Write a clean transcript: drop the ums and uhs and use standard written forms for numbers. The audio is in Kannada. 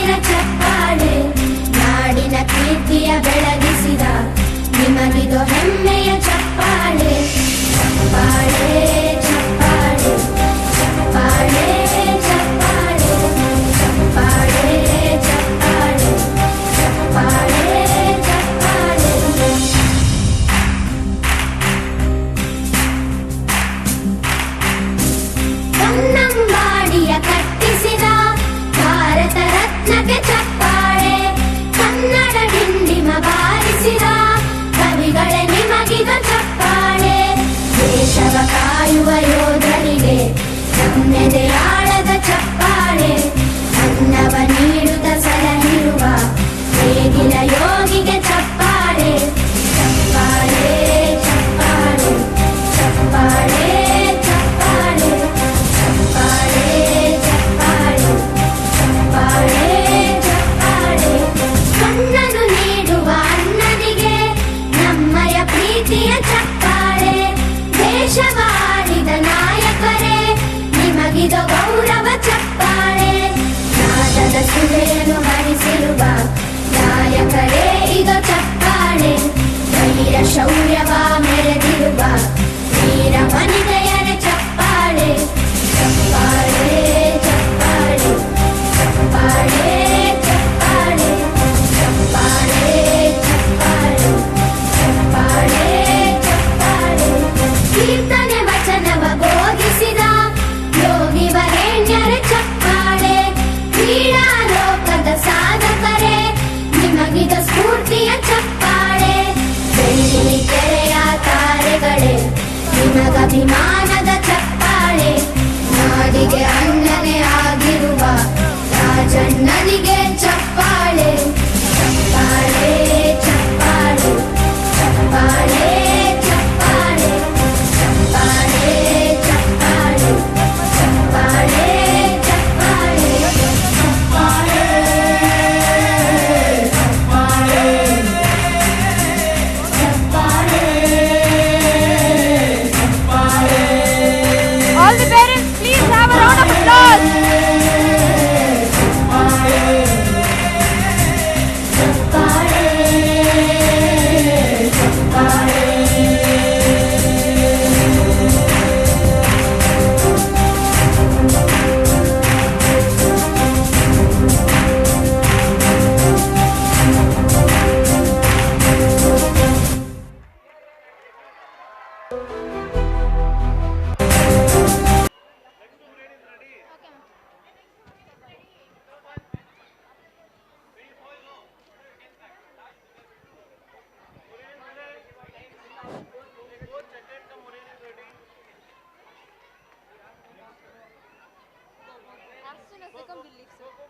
ಸಾವಿರ ಚಪ್ಪಾಳೆ ನಾಡಿನ ಕೀರ್ತಿಯ ಬೆಳಗಿಸಿದ ನಿಮಗಿದು ಹೆಮ್ಮೆಯ ಚಪ್ಪಾಳೆ ಚಪ್ಪಾಳೆ ಚಪ್ಪಾಳೆ ಚಪ್ಪಾಳೆ ಚಪ್ಪಾಳೆ ಚಪ್ಪಾಳೆ ಚಪ್ಪಾಳೆ ಚಪ್ಪಾಳೆ ಚಪ್ಪಾಳೆ ಕನ್ನಂಬಾಡಿಯ ಕಟ್ಟಿಸಿದ ಭಾರತ ರತ್ನಕ್ಕೆ ಚಪ್ಪಾಳೆ ಕನ್ನಡ ಡಿಂಡಿಮ ಬಾರಿಸಿದ ಕವಿಗಳೇ ನಿಮಗಿದು ಚಪ್ಪಾಳೆ ದೇಶವ ಕಾಯುವ ಯೋಧರಿಗೆ ನಮ್ಮೆದೆಯಾಳದ ಚಪ್ಪಾಳೆ ಅನ್ನವ ನೀಡುತ್ತ ಸಲಹಿರುವ ನೇಗಿಲ ಯೋಗಿಗೆ ಚಪ್ಪಾಳೆ ಚಪ್ಪಾಳೆ ಚಪ್ಪಾಳೆ ಚಪ್ಪಾಳೆ ಚಪ್ಪಾಳೆ ಚಪ್ಪಾಳೆ ಚಪ್ಪಾಳೆ ಚಪ್ಪಾಳೆ ಚಪ್ಪಾಳೆ ಕಣ್ಣನು ನೀಡುವ ಅಣ್ಣನಿಗೆ ನಮ್ಮಯ ಪ್ರೀತಿಯ ಚಪ್ಪಾಳೆ ದೇಶವಾಡಿದ ನಾಯಕರೇ ನಿಮಗಿದು ಗೌರವ ಚಪ್ಪಾಳೆ ನಾದದ ಸುಧೆಯನ್ನು ಹರಿಸಿರುವ ನಾಯಕರೇ ಇದು ಚಪ್ಪಾಳೆ ಧೈರ್ಯ ಶೌರ್ಯವ ಮೆರೆದಿರುವ ವೀರ ವನಿತೆಯರ ಚಪ್ಪಾಳೆ ಚಪ್ಪಾಳೆ ಚಪ್ಪಾಳೆ ಚಪ್ಪಾಳೆ ಚಪ್ಪಾಳೆ ಚಪ್ಪಾಳೆ ಚಪ್ಪಾಳೆ ಚಪ್ಪಾಳೆ ಚಪ್ಪಾಳೆ ಕೀರ್ತನೆ ವಚನವ ಬೋಧಿಸಿದ ಯೋಗಿ ವರೇಣ್ಯರ ಚಪ್ಪಾಳೆ ಕ್ರೀಡಾ ಲೋಕದ ಸಾಧಕರೇ ನಿಮಗಿದ ಸ್ಫೂರ್ತಿಯ ಚಪ್ಪಾಳೆ ಬೆಳ್ಳಿ ಕೆರೆಯ ತಾರೆಗಳೇ ನಿಮಗಭಿಮಾನದ ಚಪ್ಪಾಳೆ ನಾಡಿಗೆ ಅಣ್ಣನೇ ಆಗಿರುವ ರಾಜಣ್ಣನಿಗೆ ಚಪ್ಪಾಳೆ ಚಪ್ಪಾಳೆ ಚಪ್ಪಾಳೆ ಚಪ್ಪಾಳೆ ಚಪ್ಪಾಳೆ ಚಪ್ಪಾಳೆ ಚಪ್ಪಾಳೆ ಚಪ್ಪಾಳೆ ಚಪ್ಪಾಳೆ All the parents, please have a round of applause. As soon as they come, we'll leave, sir.